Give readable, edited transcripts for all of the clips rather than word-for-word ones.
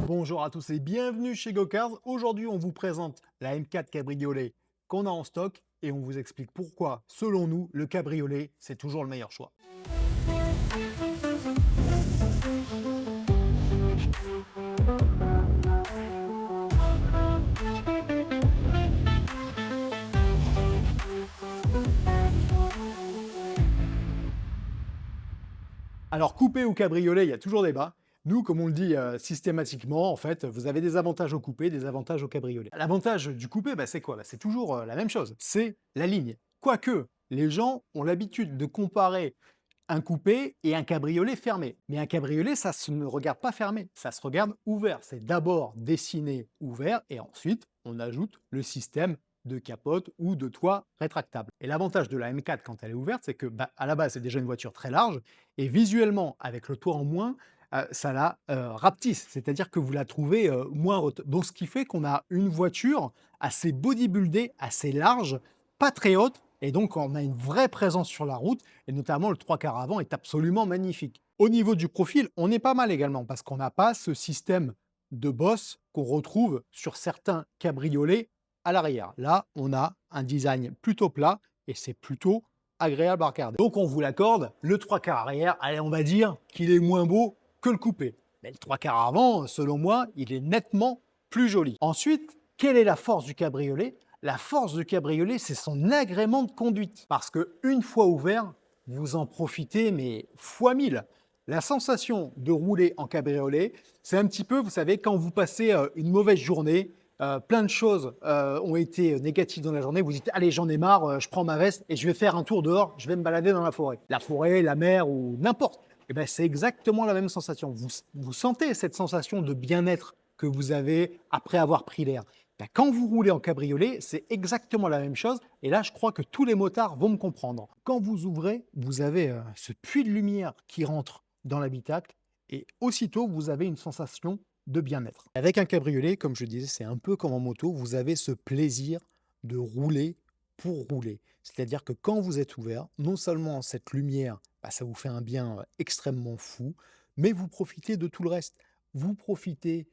Bonjour à tous et bienvenue chez GoCars. Aujourd'hui, on vous présente la M4 Cabriolet qu'on a en stock et on vous explique pourquoi, selon nous, le cabriolet, c'est toujours le meilleur choix. Alors, coupé ou cabriolet, il y a toujours débat. Nous, comme on le dit systématiquement, en fait, vous avez des avantages au coupé, des avantages au cabriolet. L'avantage du coupé, c'est quoi? C'est toujours la même chose, c'est la ligne. Quoique, les gens ont l'habitude de comparer un coupé et un cabriolet fermé. Mais un cabriolet, ça se ne regarde pas fermé, ça se regarde ouvert. C'est d'abord dessiné ouvert et ensuite on ajoute le système de capote ou de toit rétractable. Et l'avantage de la M4 quand elle est ouverte, c'est que à la base c'est déjà une voiture très large et visuellement avec le toit en moins, ça la rapetisse, c'est-à-dire que vous la trouvez moins haute. Donc ce qui fait qu'on a une voiture assez bodybuildée, assez large, pas très haute, et donc on a une vraie présence sur la route et notamment le 3/4 avant est absolument magnifique. Au niveau du profil, on est pas mal également parce qu'on n'a pas ce système de bosse qu'on retrouve sur certains cabriolets à l'arrière. Là, on a un design plutôt plat et c'est plutôt agréable à regarder. Donc on vous l'accorde, le 3/4 arrière, allez, on va dire qu'il est moins beau que le coupé. Mais le 3/4 avant, selon moi, il est nettement plus joli. Ensuite, quelle est la force du cabriolet? La force du cabriolet, c'est son agrément de conduite. Parce que une fois ouvert, vous en profitez, mais fois 1000. La sensation de rouler en cabriolet, c'est un petit peu, vous savez, quand vous passez une mauvaise journée, plein de choses ont été négatives dans la journée, vous dites, allez, j'en ai marre, je prends ma veste et je vais faire un tour dehors, je vais me balader dans la forêt. La forêt, la mer ou n'importe. Eh ben, c'est exactement la même sensation. Vous sentez cette sensation de bien-être que vous avez après avoir pris l'air. Quand vous roulez en cabriolet, c'est exactement la même chose. Et là, je crois que tous les motards vont me comprendre. Quand vous ouvrez, vous avez ce puits de lumière qui rentre dans l'habitacle et aussitôt, vous avez une sensation de bien-être. Avec un cabriolet, comme je disais, c'est un peu comme en moto, vous avez ce plaisir de rouler pour rouler. C'est-à-dire que quand vous êtes ouvert, non seulement cette lumière, ça vous fait un bien extrêmement fou, mais vous profitez de tout le reste. Vous profitez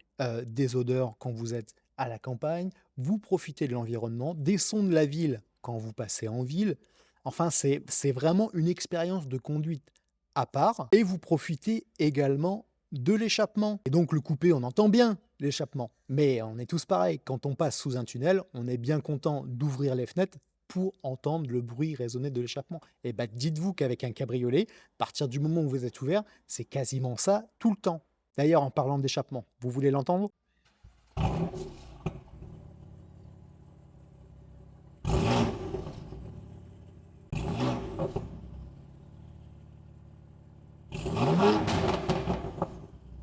des odeurs quand vous êtes à la campagne, vous profitez de l'environnement, des sons de la ville quand vous passez en ville. Enfin, c'est vraiment une expérience de conduite à part et vous profitez également de l'échappement. Et donc le coupé, on entend bien l'échappement, mais on est tous pareils. Quand on passe sous un tunnel, on est bien content d'ouvrir les fenêtres pour entendre le bruit résonner de l'échappement. Et dites-vous qu'avec un cabriolet, à partir du moment où vous êtes ouvert, c'est quasiment ça tout le temps. D'ailleurs, en parlant d'échappement, vous voulez l'entendre?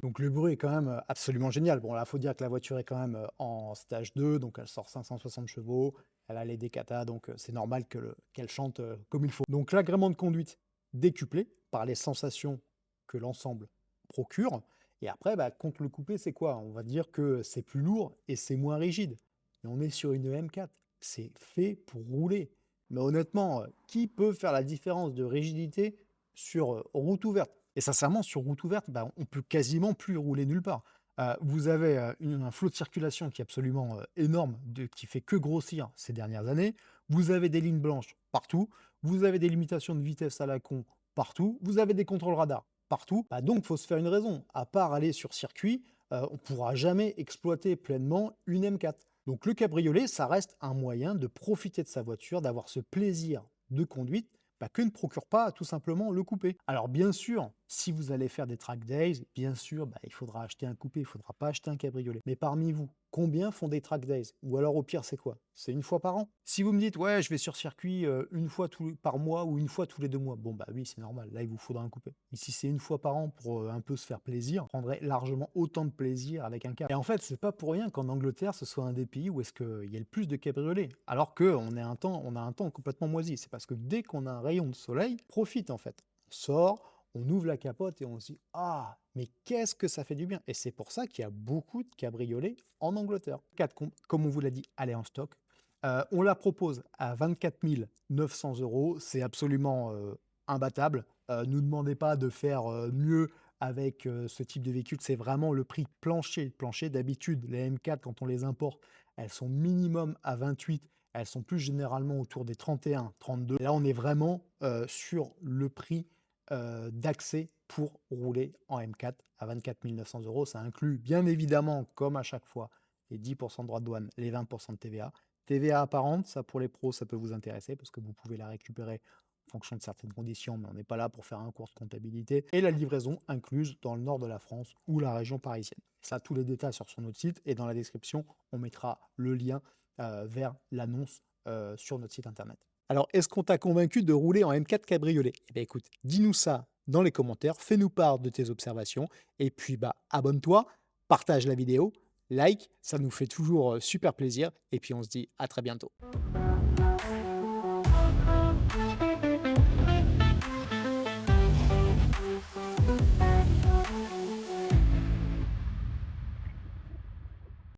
Donc le bruit est quand même absolument génial. Bon, là, il faut dire que la voiture est quand même en stage 2, donc elle sort 560 chevaux, elle a les décata, donc c'est normal qu'elle chante comme il faut. Donc l'agrément de conduite décuplé par les sensations que l'ensemble procure. Et après, contre le coupé, c'est quoi? On va dire que c'est plus lourd et c'est moins rigide. Et on est sur une M4. C'est fait pour rouler. Mais honnêtement, qui peut faire la différence de rigidité sur route ouverte? Et sincèrement, sur route ouverte, on peut quasiment plus rouler nulle part. Vous avez un flot de circulation qui est absolument énorme, qui fait que grossir ces dernières années. Vous avez des lignes blanches partout. Vous avez des limitations de vitesse à la con partout. Vous avez des contrôles radars partout. Donc, il faut se faire une raison. À part aller sur circuit, on ne pourra jamais exploiter pleinement une M4. Donc, le cabriolet, ça reste un moyen de profiter de sa voiture, d'avoir ce plaisir de conduite que ne procure pas tout simplement le coupé. Alors bien sûr, si vous allez faire des track days, bien sûr, il faudra acheter un coupé, il ne faudra pas acheter un cabriolet. Mais parmi vous, combien font des track days? Ou alors au pire, c'est quoi? C'est une fois par an? Si vous me dites, ouais, je vais sur circuit une fois par mois ou une fois tous les 2 mois, bon oui, c'est normal, là il vous faudra un coupé. Et si c'est une fois par an pour un peu se faire plaisir, vous prendrez largement autant de plaisir avec un cab. Et en fait, c'est pas pour rien qu'en Angleterre, ce soit un des pays où est-ce qu'il y a le plus de cabriolets. Alors qu'on on a un temps complètement moisi. C'est parce que dès qu'on a un rayon de soleil, profite en fait. On sort, on ouvre la capote et on se dit: «Ah, mais qu'est-ce que ça fait du bien!» et c'est pour ça qu'il y a beaucoup de cabriolets en Angleterre. 4 comme on vous l'a dit, elle est en stock. On la propose à 24 900 €. C'est absolument, imbattable. Nous demandez pas de faire, mieux avec, ce type de véhicule. C'est vraiment le prix plancher de plancher. D'habitude, les M4 quand on les importe, elles sont minimum à 28, elles sont plus généralement autour des 31-32. Là, on est vraiment, sur le prix, d'accès pour rouler en M4 à 24 900 €. Ça inclut bien évidemment, comme à chaque fois, les 10 de droits de douane, les 20 de TVA. TVA apparente, ça pour les pros, ça peut vous intéresser parce que vous pouvez la récupérer en fonction de certaines conditions, mais on n'est pas là pour faire un cours de comptabilité. Et la livraison incluse dans le nord de la France ou la région parisienne. Ça, tous les détails sur notre site et dans la description, on mettra le lien vers l'annonce sur notre site internet. Alors, est-ce qu'on t'a convaincu de rouler en M4 cabriolet? Eh bien, écoute, dis-nous ça dans les commentaires, fais-nous part de tes observations, et puis bah, abonne-toi, partage la vidéo, like, ça nous fait toujours super plaisir, et puis on se dit à très bientôt.